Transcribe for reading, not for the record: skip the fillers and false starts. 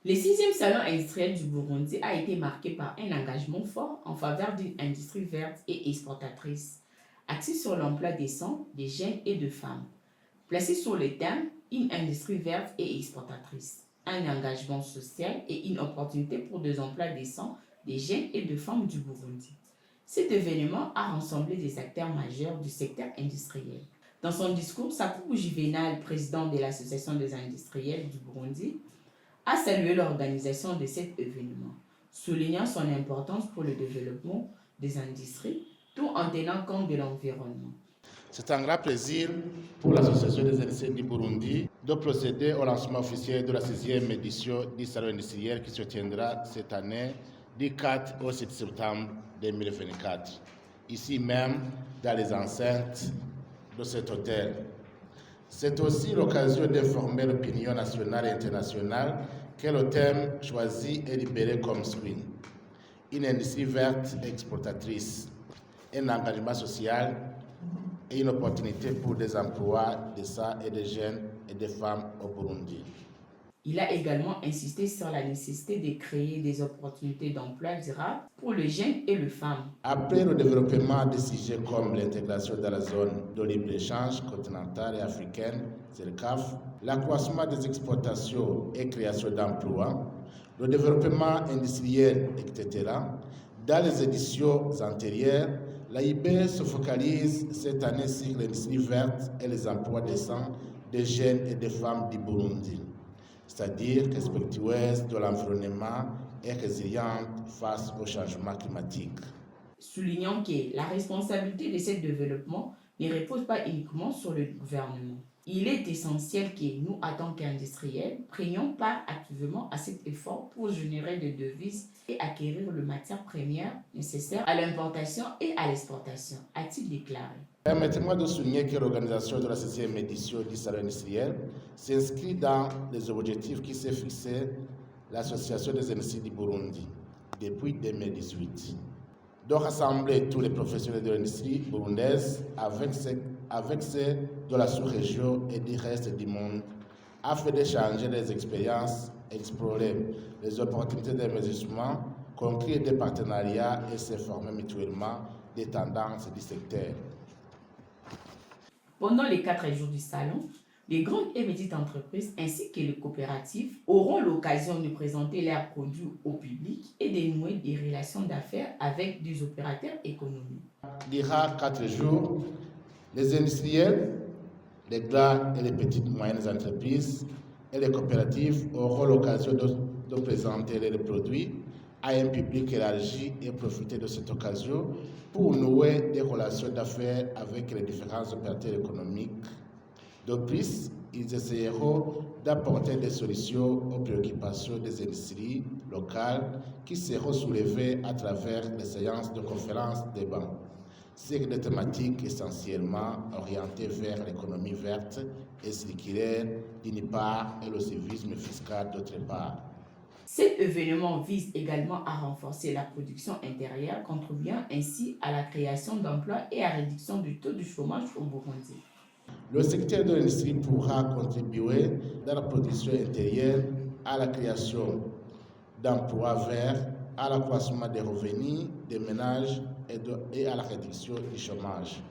Le 6e salon industriel du Burundi a été marqué par un engagement fort en faveur d'une industrie verte et exportatrice, axée sur l'emploi décent des jeunes et de femmes. Placé sur le thème « Une industrie verte et exportatrice, un engagement social et une opportunité pour des emplois décents des jeunes et de femmes du Burundi ». Cet événement a rassemblé des acteurs majeurs du secteur industriel. Dans son discours, Sakubu Juvenal, président de l'Association des industriels du Burundi, a salué l'organisation de cet événement, soulignant son importance pour le développement des industries, tout en tenant compte de l'environnement. C'est un grand plaisir pour l'Association des industriels du Burundi de procéder au lancement officiel de la 6e édition du Salon industriel qui se tiendra cette année du 4 au 7 septembre 2024, ici même dans les enceintes de cet hôtel. C'est aussi l'occasion d'informer l'opinion nationale et internationale que le thème choisi est libéré comme suit. Une industrie verte exportatrice, un engagement social et une opportunité pour des emplois décents et des jeunes et des femmes au Burundi. Il a également insisté sur la nécessité de créer des opportunités d'emploi durables pour les jeunes et les femmes. Après le développement de sujets comme l'intégration dans la zone de libre-échange continentale et africaine, CELCAF, l'accroissement des exportations et création d'emplois, le développement industriel, etc., dans les éditions antérieures, l'AIB se focalise cette année sur l'industrie verte et les emplois décents des jeunes et des femmes du Burundi, c'est-à-dire respectueuses de l'environnement et résilientes face au changement climatique. Soulignant que la responsabilité de ce développement ne repose pas uniquement sur le gouvernement. Il est essentiel que nous, en tant qu'industriels, prenions part activement à cet effort pour générer des devises et acquérir les matières premières nécessaires à l'importation et à l'exportation, a-t-il déclaré. Permettez-moi de souligner que l'organisation de la 6e édition du Salon industriel s'inscrit dans les objectifs qui s'est fixé l'Association des industries du Burundi depuis 2018. De rassembler tous les professionnels de l'industrie burundaise avec ceux de la sous-région et du reste du monde, afin d'échanger les expériences, explorer les opportunités d'investissement, conclure des partenariats et se former mutuellement des tendances du secteur. Pendant les 4 jours du salon, les grandes et petites entreprises ainsi que les coopératives auront l'occasion de présenter leurs produits au public et de nouer des relations d'affaires avec des opérateurs économiques. Durant 4 jours, les industriels, les grandes et les petites moyennes entreprises et les coopératives auront l'occasion de présenter leurs produits à un public élargi et profiter de cette occasion pour nouer des relations d'affaires avec les différents opérateurs économiques. De plus, ils essaieront d'apporter des solutions aux préoccupations des industries locales qui seront soulevées à travers les séances de conférences débats. C'est des thématiques essentiellement orientées vers l'économie verte et circulaire d'une part et le civisme fiscal d'autre part. Cet événement vise également à renforcer la production intérieure, contribuant ainsi à la création d'emplois et à la réduction du taux de chômage au Burundi. Le secteur de l'industrie pourra contribuer dans la production intérieure à la création d'emplois verts, à l'accroissement des revenus des ménages et à la réduction du chômage.